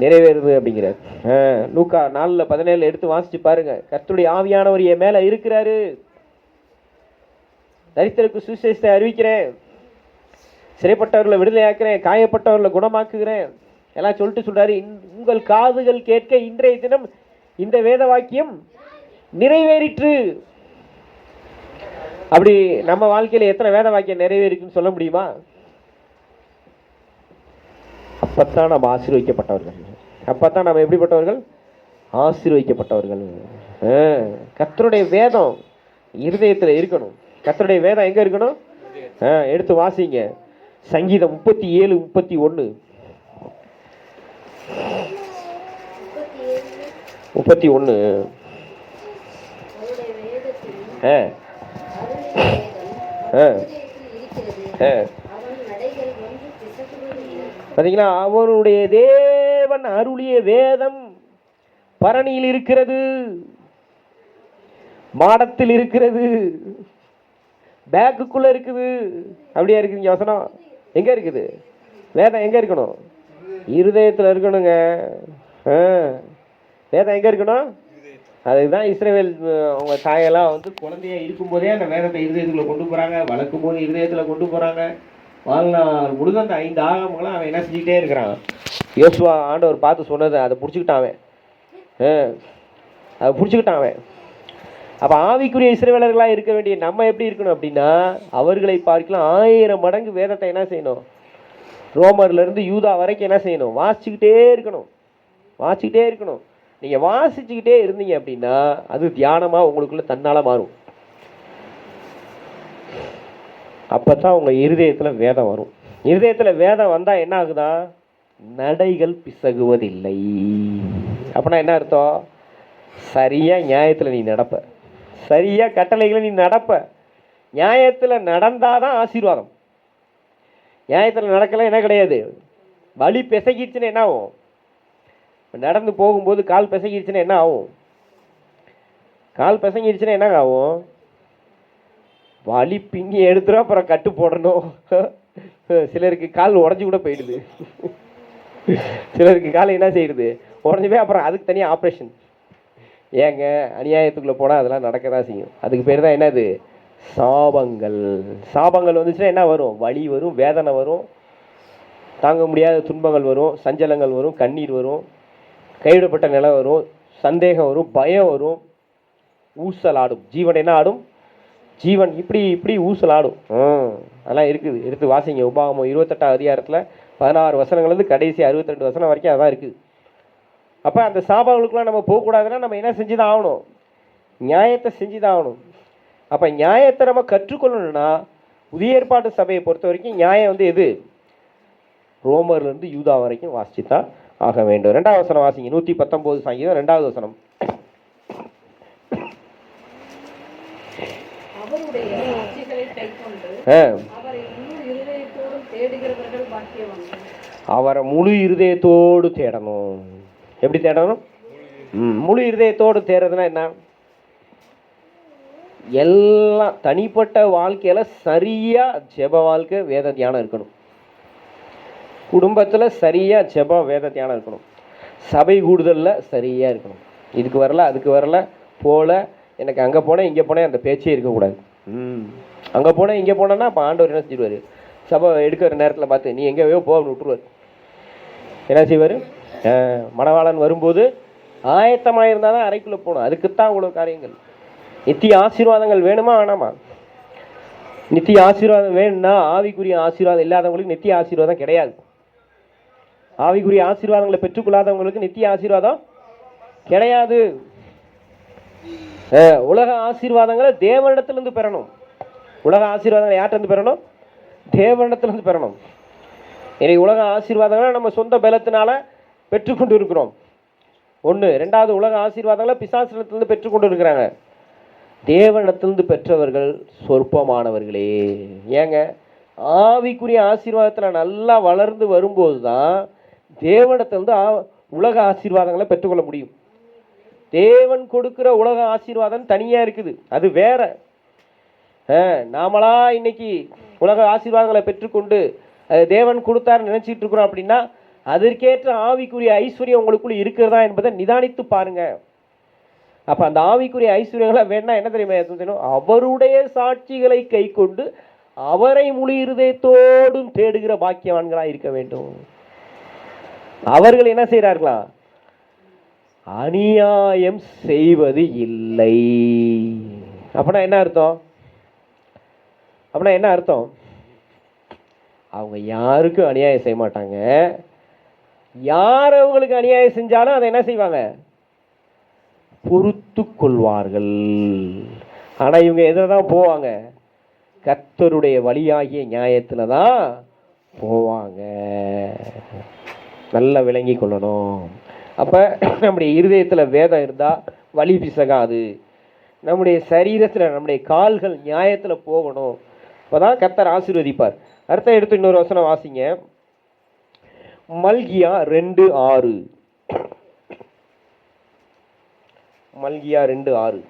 நிறைவேறுது அப்படிங்கிறார். லூக்கா 4:17 எடுத்து வாசிச்சு பாருங்க. கர்த்தருடைய ஆவியானவர் என் மேல இருக்கிறாரு, தரித்திரருக்கு சுவிசேஷத்தை அறிவிக்கிறேன், சிறைப்பட்டவர்களை விடுதலையாக்குறேன், காயப்பட்டவர்களை குணமாக்குகிறேன் எல்லாம் சொல்லிட்டு சொல்றாரு. உங்கள் காதுகள் கேட்க இன்றைய தினம் இந்த வேத வாக்கியம் நிறைவேறிற்று. அப்படி நம்ம வாழ்க்கையில எத்தனை வேத வாக்கியம் நிறைவேறிக்குன்னு சொல்ல முடியுமா? அப்பத்தான் நம்ம ஆசீர்வதிக்கப்பட்டவர்கள். அப்பத்தான் நம்ம எப்படிப்பட்டவர்கள்? ஆசீர்வதிக்கப்பட்டவர்கள். கர்த்தருடைய வேதம் இருதயத்தில் இருக்கணும். கர்த்தருடைய வேதம் எங்க இருக்கணும்? எடுத்து வாசிங்க. சங்கீதம் 37:31. 31. பார்த்தீங்களா? அவருடைய தேவன் அருளிய வேதம் பரணியில் இருக்கிறது, மாடத்தில் இருக்கிறது, பேக்குக்குள்ள இருக்குது. அப்படியா இருக்குதுங்க வசனம்? எங்க இருக்குது வேதம்? எங்க இருக்கணும்? இருதயத்தில் இருக்கணுங்க. வேதம் எங்க இருக்கணும்? அதுதான் இஸ்ரவேல் அவங்க தாயெல்லாம் வந்து குழந்தையா இருக்கும்போதே அந்த வேதத்தை இருதயத்துக்குள்ள கொண்டு போகிறாங்க, வளர்க்கும் போது இருதயத்தில் கொண்டு போகிறாங்க. வாழ்நாள் முழுதும் அந்த 5 ஆகமங்களும் அவன் என்ன செஞ்சுக்கிட்டே இருக்கிறான். யோசுவா ஆண்டவர் பார்த்து சொன்னதை அதை பிடிச்சிக்கிட்டான் அவன். அதை பிடிச்சிக்கிட்டான் அவன். அப்போ ஆவிக்குரிய இஸ்ரவேலர்களாக இருக்க வேண்டிய நம்ம எப்படி இருக்கணும் அப்படின்னா, அவர்களை பார்க்கலாம் 1000 மடங்கு வேதத்தை என்ன செய்யணும், ரோமர்லேருந்து யூதா வரைக்கும் என்ன செய்யணும், வாசிச்சுக்கிட்டே இருக்கணும். வாசிச்சுக்கிட்டே இருக்கணும். நீங்கள் வாசிச்சுக்கிட்டே இருந்தீங்க அப்படின்னா அது தியானமாக உங்களுக்குள்ள தன்னால் மாறும். அப்போ தான் உங்கள் இருதயத்தில் வேதம் வரும். இருதயத்தில் வேதம் வந்தால் என்ன ஆகுதா, நடைகள் பிசகுவதில்லை. அப்படின்னா என்ன அர்த்தம், சரியாக நியாயத்தில் நீ நடப்ப, சரியாக கட்டளைகளை நீ நடப்ப. நியாயத்தில் நடந்தால் தான் ஆசீர்வாதம். நியாயத்தில் நடக்கலாம் என்ன கிடையாது. வழி பிசகிடுச்சுன்னா என்ன ஆகும், நடந்து போகும்போது கால் பிசங்கிடுச்சுன்னா என்ன ஆகும், கால் பிசங்கிடுச்சுன்னா என்ன ஆகும், வலி பிங்கி எடுத்துரும், அப்புறம் கட்டு போடணும். சிலருக்கு கால் உடஞ்சி கூட போயிடுது. சிலருக்கு கால் என்ன செய்யுது, உடஞ்சி போய் அப்புறம் அதுக்கு தனியாக ஆப்ரேஷன். ஏங்க அநியாயத்துக்குள்ளே போனால் அதெல்லாம் நடக்க தான் செய்யும். அதுக்கு பேர் தான் என்னது, சாபங்கள். சாபங்கள் வந்துச்சுன்னா என்ன வரும், வலி வரும், வேதனை வரும், தாங்க முடியாத துன்பங்கள் வரும், சஞ்சலங்கள் வரும், கண்ணீர் வரும், கைவிடப்பட்ட நிலை வரும், சந்தேகம் வரும், பயம் வரும், ஊசல் ஆடும். ஜீவன் என்ன ஆடும், ஜீவன் இப்படி இப்படி ஊசல் ஆடும். அதெல்லாம் இருக்குது, எடுத்து வாசிங்க. உபாகமம் 28ஆம் அதிகாரத்தில் 16 வசனங்கள்லேருந்து கடைசி 62 வசனம் வரைக்கும் அதான் இருக்குது. அப்போ அந்த சாபங்களுக்குலாம் நம்ம போகக்கூடாதுன்னா நம்ம என்ன செஞ்சு தான் ஆகணும், நியாயத்தை செஞ்சு தான் ஆகணும். அப்போ நியாயத்தை நம்ம கற்றுக்கொள்ளணும்னா புதிய ஏற்பாட்டு சபையை பொறுத்த வரைக்கும் நியாயம் வந்து எது, ரோமர்லேருந்து யூதா வரைக்கும் வாசிச்சு தான் ஆக வேண்டும். 2வது வசனம் வாசிங்க. 119 சங்கீதம் 2வது வசனம். அவரை முழு இருதயத்தோடு தேடணும். எப்படி தேடணும், முழு இருதயத்தோடு தேடுறதுன்னா என்ன, எல்லாம் தனிப்பட்ட வாழ்க்கையில் சரியாக ஜெப வாழ்க்கை வேத தியானம் இருக்கணும். குடும்பத்தில் சரியாக ஜெப வேத தியானம் இருக்கணும். சபை கூடுதலில் சரியாக இருக்கணும். இதுக்கு வரல அதுக்கு வரல போல, எனக்கு அங்கே போனேன் இங்கே போனேன் அந்த பேச்சே இருக்கக்கூடாது. அங்கே போனேன் இங்கே போனேன்னா அப்போ ஆண்டவர் என்ன செஞ்சிடுவார், சபை எடுக்கிற நேரத்தில் பார்த்து நீ எங்கேயோ போகணும்னு விட்டுருவார். என்ன செய்வார், மணவாளன் வரும்போது ஆயத்தமாக இருந்தால் தான் அறைக்குள்ளே போகணும். அதுக்குத்தான் அவ்வளோ காரியங்கள். நித்திய ஆசீர்வாதங்கள் வேணுமா வேணாமா, நித்திய ஆசீர்வாதம் வேணும்னா ஆவிக்குரிய ஆசீர்வாதம் இல்லாதவங்களுக்கு நித்திய ஆசீர்வாதம் கிடையாது. ஆவிக்குரிய ஆசீர்வாதங்களை பெற்றுக்கொள்ளாதவங்களுக்கு நித்திய ஆசீர்வாதம் கிடையாது. உலக ஆசீர்வாதங்களை தேவனிடத்திலிருந்து பெறணும். உலக ஆசீர்வாதங்களை யார்கிட்ட பெறணும், தேவனிடத்திலிருந்து பெறணும். இன்னைக்கு உலக ஆசீர்வாதங்களை நம்ம சொந்த பலத்தினால பெற்றுக்கொண்டு இருக்கிறோம். 1. 2வது உலக ஆசீர்வாதங்களை பிசாசிடத்திலிருந்து பெற்றுக்கொண்டு இருக்கிறாங்க. தேவனிடத்திலிருந்து பெற்றவர்கள் சொற்பமானவர்களே. ஏங்க, ஆவிக்குரிய ஆசீர்வாதத்தில் நல்லா வளர்ந்து வரும்போது தான் தேவனிடத்திலிருந்து உலக ஆசீர்வாதங்களை பெற்றுக்கொள்ள முடியும். தேவன் கொடுக்குற உலக ஆசீர்வாதம் தனியாக இருக்குது, அது வேற. நாமளா இன்னைக்கு உலக ஆசீர்வாதங்களை பெற்றுக்கொண்டு தேவன் கொடுத்தாருன்னு நினைச்சிட்டு இருக்கிறோம் அப்படின்னா அதற்கேற்ற ஆவிக்குரிய ஐஸ்வர்யம் உங்களுக்குள்ள இருக்கிறதா என்பதை நிதானித்து பாருங்க. அப்போ அந்த ஆவிக்குரிய ஐஸ்வர்யங்களை வேணா என்ன தெரியுமா, அவருடைய சாட்சிகளை கை கொண்டு அவரை முழு இருதயத்தோடும் தேடுகிற பாக்கியவான்களாக இருக்க வேண்டும். அவர்கள் என்ன செய்கிறார்களா, அநியாயம் செய்வது இல்லை. அப்படின்னா என்ன அர்த்தம், அப்படின்னா என்ன அர்த்தம், அவங்க யாருக்கும் அநியாயம் செய்ய மாட்டாங்க. யார் அவங்களுக்கு அநியாயம் செஞ்சாலும் அதை என்ன செய்வாங்க, பொறுத்து கொள்வார்கள். ஆனால் இவங்க எதில் தான் போவாங்க, கர்த்தருடைய வழியாகிய நியாயத்தில் தான் போவாங்க. நல்லா விளங்கி கொள்ளணும். அப்போ நம்முடைய இருதயத்தில் வேதம் இருந்தால் வழி பிசகாது. நம்முடைய சரீரத்தில் நம்முடைய கால்கள் நியாயத்தில் போகணும். அப்போ தான் கர்த்தர் ஆசீர்வதிப்பார். அடுத்த எடுத்து இன்னொரு வசனம் வாசிங்க. மல்கியா 2:6. மல்கியா 2:6.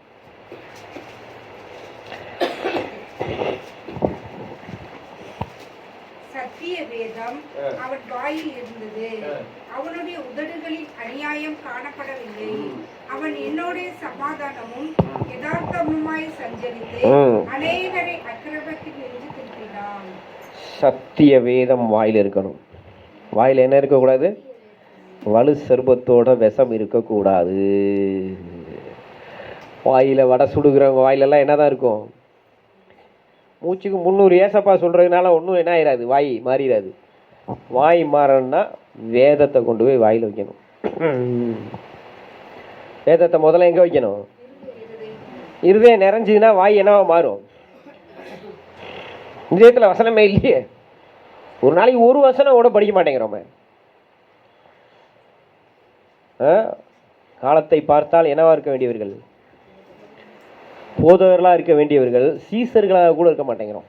சத்திய வேதம் அவன் வாயில் இருந்தது, அவனுடைய உதடுகளில் அநியாயம் காணப்படவில்லை. அவன் என்னோட சமாதானமும் யதார்த்தமுமாய் சஞ்சரித்து அநேகரை அக்கிரமத்தில் நின்று திருப்பினான். சத்திய வேதம் வாயில் இருக்கணும். வாயில் என்ன இருக்கக்கூடாது? வலு சர்பத்தோட விஷம் இருக்கக்கூடாது. வாயில் வடை சுடுகிறவங்க வாயிலெல்லாம் என்ன தான் இருக்கும்? மூச்சுக்கு 300 ஏசப்பா சொல்கிறதுனால ஒன்றும் என்ன ஆயிடாது, வாய் மாறிடாது. வாய் மாறணும்னா வேதத்தை கொண்டு போய் வாயில் வைக்கணும். வேதத்தை முதல்ல எங்கே வைக்கணும்? இருதயம் நிறைஞ்சுதுன்னா வாய் என்னவா மாறும்? இதயத்தில் வசனமே இல்லையே. ஒரு நாளைக்கு ஒரு வசனம் கூட படிக்க மாட்டேங்கிறோம். காலத்தை பார்த்தால் என்னவா இருக்க வேண்டியவர்கள்? போதவர்களாக இருக்க வேண்டியவர்கள் சீசர்களாக கூட இருக்க மாட்டேங்கிறோம்.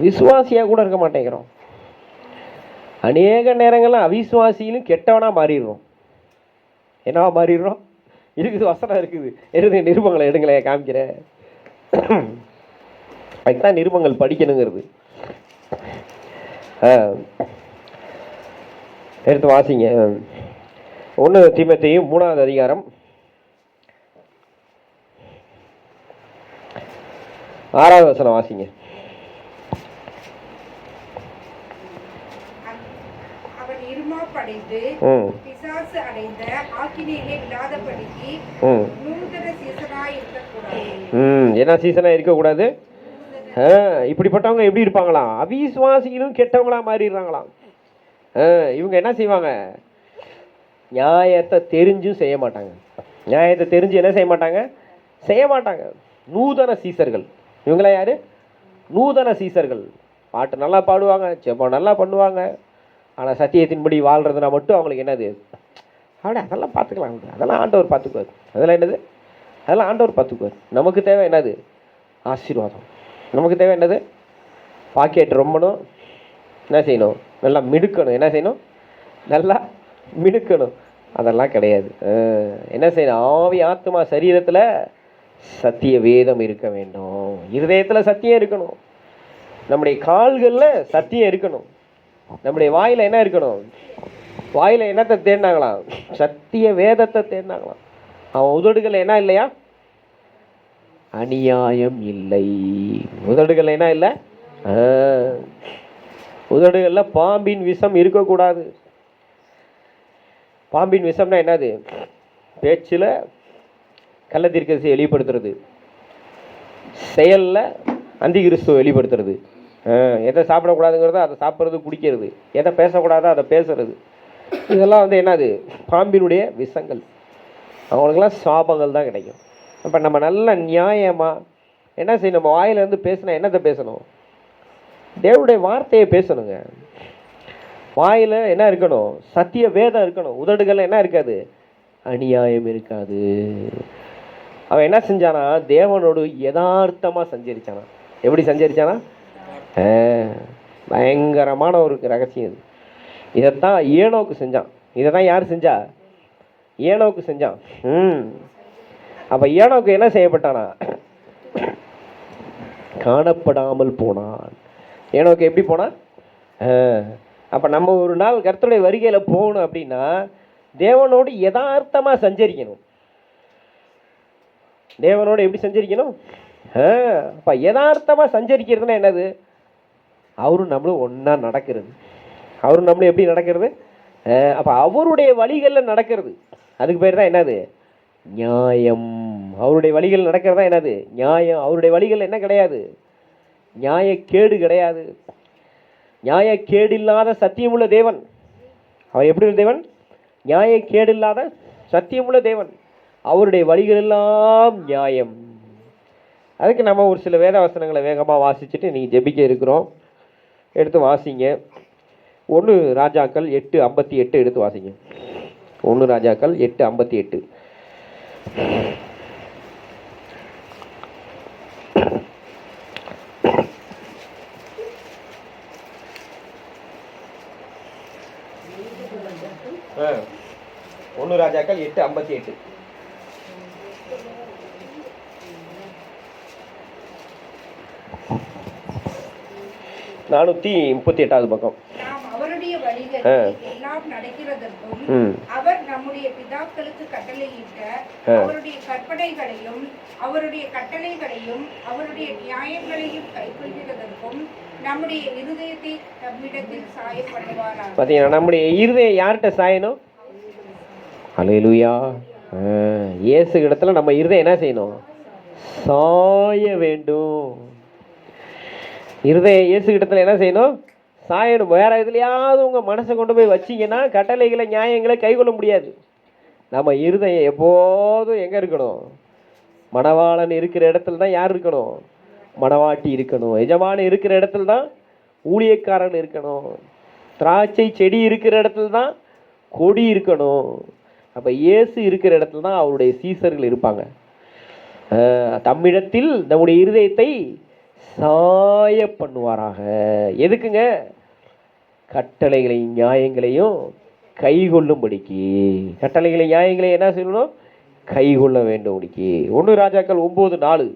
விசுவாசியாக கூட இருக்க மாட்டேங்கிறோம். அநேக நேரங்கள்லாம் அவிசுவாசியிலும் கெட்டவனாக மாறிடுறோம். என்னவா மாறிடுறோம்? இருக்குது, வசனம் இருக்குது. எடுத்து நிருபங்களை எடுங்களேன், காமிக்கிறேன். அதுதான் நிருபங்கள் படிக்கணுங்கிறது. எடுத்து வாசிங்க. 1 தீமோத்தேயு 3வது அதிகாரம் 6வது வசனம் வாசிங்க. அவன் இருமாப்படைந்து பிசாசு அடைந்த ஆக்கினையிலே விழாதபடிக்கு நூதன சீசனாய் இருக்கக்கூடாது. என்ன சீசனாக இருக்கக்கூடாது? இப்படிப்பட்டவங்க எப்படி இருப்பாங்களாம்? அவிசுவாசிகளும் கெட்டவங்களா மாறிடுறாங்களாம். இவங்க என்ன செய்வாங்க? நியாயத்தை தெரிஞ்சும் செய்ய மாட்டாங்க. நியாயத்தை தெரிஞ்சு என்ன செய்ய மாட்டாங்க? செய்ய மாட்டாங்க. நூதன சீசர்கள். இவங்களாம் யாரு? நூதன சீசர்கள். பாட்டு நல்லா பாடுவாங்க, ஜெபம் நல்லா பண்ணுவாங்க, ஆனால் சத்தியத்தின்படி வாழ்கிறதுனா மட்டும் அவங்களுக்கு என்னது? அதெல்லாம் பார்த்துக்கலாம், அதெல்லாம் ஆண்டவர் பார்த்துக்குவார். அதெல்லாம் என்னது? அதெல்லாம் ஆண்டவர் பார்த்துக்குவார். நமக்கு தேவை என்னது? ஆசீர்வாதம். நமக்கு தேவை என்னது? பாக்கெட் ரொம்பணும், என்ன செய்யணும்? நல்லா மிடுக்கணும். என்ன செய்யணும்? நல்லா மிடுக்கணும். அதெல்லாம் கிடையாது. என்ன செய்யணும்? ஆவி ஆத்மா சரீரத்தில் சத்திய வேதம் இருக்க வேண்டும். இருதயத்தில் சத்தியம் இருக்கணும். நம்முடைய கால்களில் சத்தியம் இருக்கணும். நம்முடைய வாயில் என்ன இருக்கணும்? வாயில் என்னத்தை தேடினாங்களாம்? சத்திய வேதத்தை தேடினாங்களாம். அவன் உதடுகள் என்ன இல்லையா? அநியாயம் இல்லை. உதடுகள் என்ன இல்லை? உதடுகளில் பாம்பின் விஷம் இருக்கக்கூடாது. பாம்பின் விஷம்னா என்னது? பேச்சில் கள்ளத்தீர்க்கதரிசியை வெளிப்படுத்துறது, செயலில் அந்தி கிறிஸ்துவை வெளிப்படுத்துறது. எதை சாப்பிடக்கூடாதுங்கிறத அதை சாப்பிட்றது, குடிக்கிறது. எதை பேசக்கூடாதோ அதை பேசுறது. இதெல்லாம் வந்து என்னது? பாம்பினுடைய விஷங்கள். அவங்களுக்கெல்லாம் சாபங்கள் தான் கிடைக்கும். அப்போ நம்ம நல்ல நியாயமாக என்ன செய்யணும்? நம்ம வாயிலேருந்து பேசினா என்னத்தை பேசணும்? தேவனுடைய வார்த்தையை பேசணுங்க. வாயில் என்ன இருக்கணும்? சத்திய வேதம் இருக்கணும். உதடுகள் என்ன இருக்காது? அநியாயம் இருக்காது. அவன் என்ன செஞ்சானா? தேவனோடு யதார்த்தமாக சஞ்சரிச்சானா. எப்படி சஞ்சரிச்சானா? பயங்கரமான ஒரு ரகசியம் இது. இதைத்தான் ஏனோக்கு செஞ்சான். இதை தான் யார் செஞ்சா? ஏனோக்கு செஞ்சான். அப்போ ஏனோக்கு என்ன செய்யப்பட்டானா? காணப்படாமல் போனான். ஏனோக்கு எப்படி போனான்? அப்போ நம்ம ஒரு நாள் கர்த்தருடைய வருகையில் போகணும் அப்படின்னா தேவனோடு யதார்த்தமாக சஞ்சரிக்கணும். தேவனோடு எப்படி சஞ்சரிக்கணும்? அப்போ யதார்த்தமாக சஞ்சரிக்கிறதுனா என்னது? அவரும் நம்மளும் ஒன்றா நடக்கிறது. அவரும் நம்மளும் எப்படி நடக்கிறது? அப்போ அவருடைய வழிகளில் நடக்கிறது. அதுக்கு பேர் தான் என்னது? நியாயம். அவருடைய வழிகள் நடக்கிறதா என்னது? நியாயம். அவருடைய வழிகள் என்ன கிடையாது? நியாயக்கேடு கிடையாது. நியாயக்கேடு இல்லாத சத்தியமுள்ள தேவன். அவர் எப்படி உள்ள தேவன்? நியாயக்கேடு இல்லாத சத்தியமுள்ள தேவன். அவருடைய வழிகள் எல்லாம் நியாயம். அதுக்கு நம்ம ஒரு சில வேத வசனங்களை வேகமாக வாசிச்சுட்டு நீங்கள் ஜெபிக்க இருக்கிறோம். எடுத்து வாசிங்க. 1 ராஜாக்கள் 8:58 எடுத்து வாசிங்க. 1 ராஜாக்கள் 8:58. ஒன்று ராஜாக்கள் 8:58. நானூற்றி 38வது பக்கம். நாம் அவருடைய வழிகளில் எல்லா எல்லாம் நடக்கிறதற்கும் ம் அவர் நம்முடைய பிதாக்களுக்கு கட்டளையிட்ட அவருடைய கற்பனைகளையும் அவருடைய கட்டளைகளையும் அவருடைய நியாயங்களையும் கைக்கொள்கிறதற்கும் நம்முடைய இருதயத்தை நம்மிடத்தில் சாய பண்ணுவாராக. பார்த்தீங்கன்னா நம்முடைய இருதயம் யார்கிட்ட சாயணும்? அல்லேலூயா. இயேசு இடத்துல நம்ம இருதயம் என்ன செய்யணும்? சாய வேண்டும். இருதயம் இயேசு இடத்துல என்ன செய்யணும்? சாயணும். வேற எதுலையாவது உங்கள் மனசை கொண்டு போய் வச்சிங்கன்னா கட்டளைகளை நியாயங்களை கைக்கொள்ள முடியாது. நம்ம இருதயம் எப்போதும் எங்கே இருக்கணும்? மணவாளன் இருக்கிற இடத்துல தான் யார் இருக்கணும்? மணவாட்டி இருக்கணும். எஜமானன் இருக்கிற இடத்துல தான் ஊழியக்காரன் இருக்கணும். திராட்சை செடி இருக்கிற இடத்துல தான் கொடி இருக்கணும். அப்போ இயேசு இருக்கிற இடத்துல தான் அவருடைய சீசர்கள் இருப்பாங்க. தம்மிடத்தில் நம்முடைய இருதயத்தை சாய பண்ணுவாராக. எதுக்குங்க? கட்டளைகளையும் நியாயங்களையும் கைகொள்ளும்படிக்கு. கட்டளைகளை நியாயங்களையும் என்ன செய்யணும்? கைகொள்ள வேண்டும். 1 ராஜாக்கள் 9:4.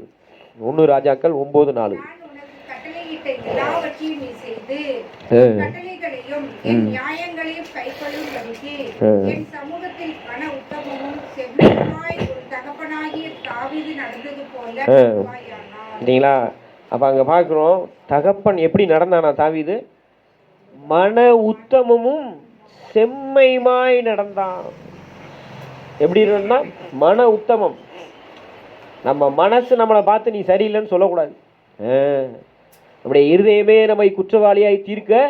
1 ராஜாக்கள் 9:4. நான் உனக்கு கட்டளையிட்ட எல்லாவற்றையும் நீ செய்து கட்டளைகளையும் என் நியாயங்களையும் கைக்கொள்ளும்படிக்கு என் சமூகத்தில் மன உத்தமமும் செவ்வாய் ஒரு தகப்பனாகிய தாவீது நடந்தது போல நடவாயானால். சரிங்களா? அப்போ அங்கே பார்க்குறோம், தகப்பன் எப்படி நடந்தானா தாவீது? மன உத்தமமும் செம்மையுமாய் நடந்தான். எப்படி இருந்தா? மன உத்தமம். நம்ம மனசு நம்மளை பார்த்து நீ சரியில்லைன்னு சொல்லக்கூடாது. நம்முடைய இருதயமே நம்மை குற்றவாளியாய் தீர்க்க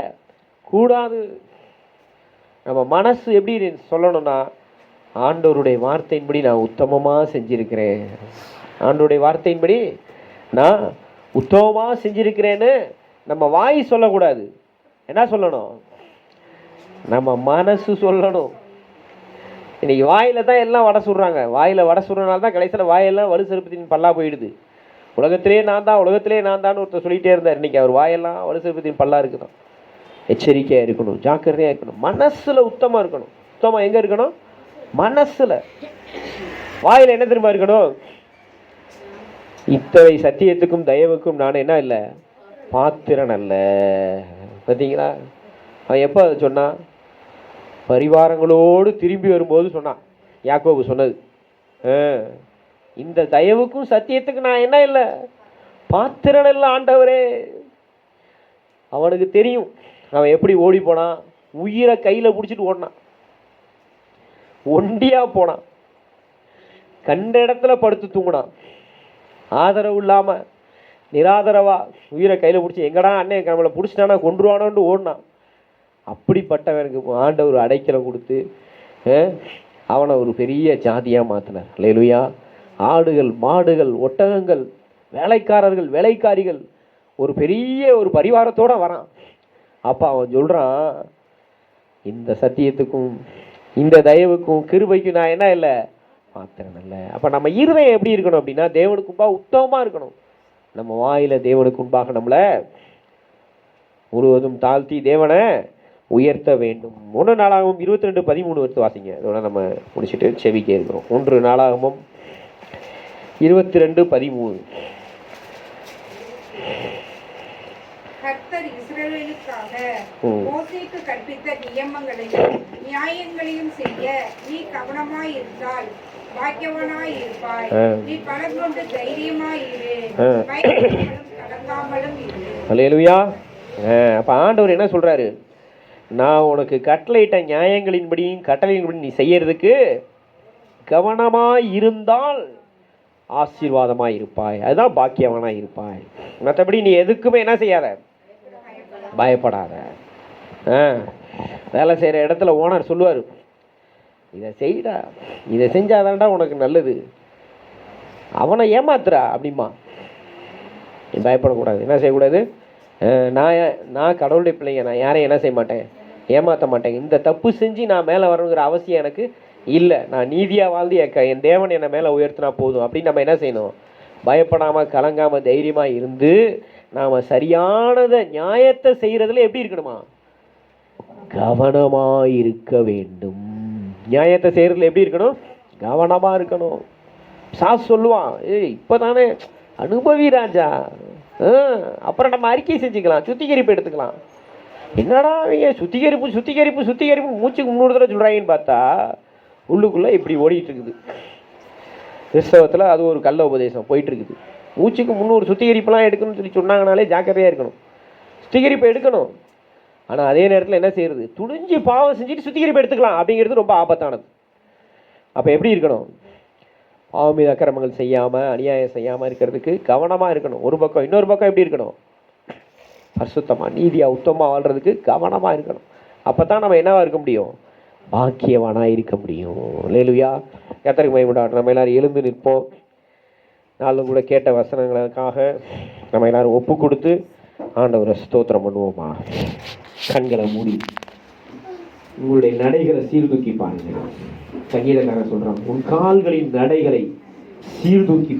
கூடாது. நம்ம மனசு எப்படி சொல்லணும்னா, ஆண்டவருடைய வார்த்தையின்படி நான் உத்தமமாக செஞ்சிருக்கிறேன், ஆண்டவருடைய வார்த்தையின்படி நான் உத்தமமாக செஞ்சிருக்கிறேன்னு நம்ம வாய் சொல்லக்கூடாது. என்ன சொல்லணும்? நம்ம மனசு சொல்லணும். இன்னைக்கு வாயில தான் எல்லாம் வடை சுடுறாங்க. வாயில் வடை சுடுறதுனால தான் கடைசியில் வாயெல்லாம் வலு செருப்பத்தின் பல்லா போயிடுது. உலகத்திலே நான் தான் ஒருத்தர் சொல்லிகிட்டே இருந்தார். இன்னைக்கு அவர் வாயெல்லாம் வலு செருப்பத்தின் பல்லா இருக்குதான். எச்சரிக்கையாக இருக்கணும், ஜாக்கிரதையாக இருக்கணும். மனசில் உத்தமாக இருக்கணும். உத்தமாக எங்கே இருக்கணும்? மனசில். வாயில் என்ன தெரியுமா இருக்கணும்? இத்தனை சத்தியத்துக்கும் தயவுக்கும் நான் என்ன இல்லை? பாத்திரன் அல்ல. பார்த்தீங்களா? அவன் எப்போ அதை சொன்னான்? பரிவாரங்களோடு திரும்பி வரும்போது சொன்னான். யாக்கோபு சொன்னது, இந்த தயவுக்கும் சத்தியத்துக்கு நான் என்ன இல்லை? பாத்திரன் இல்லை ஆண்டவரே. அவனுக்கு தெரியும் அவன் எப்படி ஓடி போனான். உயிரை கையில் பிடிச்சிட்டு ஓடினான். ஒண்டியா போனான். கண்ட இடத்துல படுத்து தூங்கினான். ஆதரவு இல்லாமல் நிராதரவா உயிரை கையில் பிடிச்சி எங்கடா அண்ணன் நம்மளை பிடிச்சிட்டானா கொண்டுருவானோன்னு ஓடினான். அப்படிப்பட்டவனுக்கு ஆண்டவர் அடைக்கலம் கொடுத்து அவனை ஒரு பெரிய ஜாதியாக மாற்றினார். அல்லேலூயா. ஆடுகள், மாடுகள், ஒட்டகங்கள், வேலைக்காரர்கள், வேலைக்காரிகள், ஒரு பெரிய ஒரு பரிவாரத்தோடு வரான். அப்போ அவன் சொல்கிறான், இந்த சத்தியத்துக்கும் இந்த தயவுக்கும் கிருபைக்கும் நான் என்ன இல்லை? பாத்திரம் இல்லை. அப்போ நம்ம இருதயம் எப்படி இருக்கணும் அப்படின்னா, தேவனுக்கு முன்பாக உத்தமமாக இருக்கணும். நம்ம வாயில் தேவனுக்கு முன்பாக நம்மளை முழுவதும் தாழ்த்தி தேவனை உயர்த்த வேண்டும். 1 நாளாகமும் 22:13 எடுத்து வாசிங்க. அதோட நம்ம முடிச்சுட்டு செவிக்கே இருக்கிறோம். 1 நாளாகமும் 22:13. கர்த்தர் இஸ்ரவேலுக்காக மோசேக்கு கற்பித்த நியமங்களையும் நியாயங்களையும் செய்ய நீ கவனமாய் இருந்தால் பாக்கியவானாய் இருப்பாய். நீ பலம் கொண்டு தைரியமாய் இரு, பயப்படாமலும் கலங்காமலும் இரு. அல்லேலூயா. அப்ப ஆண்டவர் என்ன சொல்றாரு? நான் உனக்கு கட்டளையிட்ட நியாயங்களின்படியும் கட்டளையின்படி நீ செய்யறதுக்கு கவனமாய் இருந்தால் ஆசீர்வாதமாய் இருப்பாய். அதுதான் பாக்கியவானாய் இருப்பாய். மற்றபடி நீ எதுக்குமே என்ன செய்யாத? பயப்படாத. வேலை செய்கிற இடத்துல ஓனர் சொல்லுவார், இதை செய்டா, இதை செஞ்சாதான்டா உனக்கு நல்லது, அவனை ஏமாத்துறா அப்படிமா. நீ பயப்படக்கூடாது. என்ன செய்யக்கூடாது? நான் கடவுளுடைய பிள்ளைங்க, நான் யாரையும் என்ன செய்ய மாட்டேன்? ஏமாற்ற மாட்டேன். இந்த தப்பு செஞ்சு நான் மேலே வரணுங்கிற அவசியம் எனக்கு இல்லை. நான் நீதியாக வாழ்ந்து என் தேவன் என்னை மேலே உயர்த்தினா போதும் அப்படின்னு நம்ம என்ன செய்யணும்? பயப்படாமல் கலங்காமல் தைரியமாக இருந்து நாம் சரியானதை நியாயத்தை செய்கிறதுல எப்படி இருக்கணுமா? கவனமாக இருக்க வேண்டும். நியாயத்தை செய்கிறதுல எப்படி இருக்கணும்? கவனமாக இருக்கணும். சாஸ் சொல்லுவான், இப்போ தானே அனுபவி ராஜா, அப்புறம் நம்ம அறிக்கை செஞ்சுக்கலாம், சுத்திகரிப்பு எடுத்துக்கலாம். என்னடா அவங்க சுத்திகரிப்பு சுத்திகரிப்பு சுத்திகரிப்பு மூச்சுக்கு 300 தடவை சொல்கிறாங்கன்னு பார்த்தா உள்ளுக்குள்ளே இப்படி ஓடிட்டு இருக்குது. கிறிஸ்தவத்தில் அது ஒரு கள்ள உபதேசம் போயிட்டு இருக்குது. மூச்சுக்கு 300 சுத்திகரிப்பெல்லாம் எடுக்கணும்னு சொல்லி சொன்னாங்கனாலே ஜாக்கிரதையாக இருக்கணும். சுத்திகரிப்பு எடுக்கணும். ஆனால் அதே நேரத்தில் என்ன செய்யறது, துணிஞ்சு பாவம் செஞ்சுட்டு சுத்திகரிப்பு எடுத்துக்கலாம் அப்படிங்கிறது ரொம்ப ஆபத்தானது. அப்போ எப்படி இருக்கணும், பாவம் மீது அக்கிரமங்கள் செய்யாமல் அநியாயம் செய்யாமல் இருக்கிறதுக்கு கவனமாக இருக்கணும் ஒரு பக்கம். இன்னொரு பக்கம் எப்படி இருக்கணும், பரிசுத்தமாக நீதியாக உத்தமமாக வாழ்கிறதுக்கு கவனமாக இருக்கணும். அப்போ தான் நம்ம என்னவா இருக்க முடியும், பாக்கியவானாக இருக்க முடியும். அல்லேலூயா, கர்த்தருக்கு மகிமை உண்டாகட்டும். நம்ம எல்லாரும் எழுந்து நிற்போம். நாளும் கூட கேட்ட வசனங்களுக்காக நம்ம எல்லாரும் ஒப்பு கொடுத்து ஆண்டவரை ஸ்தோத்திரம் பண்ணுவோமா. கண்களை மூடி உங்களுடைய நடைகளை சீர்தூக்கி பாருங்க. சங்கீதக்காரன் சொல்றான், உன் கால்களின் நடைகளை சீர்தூக்கி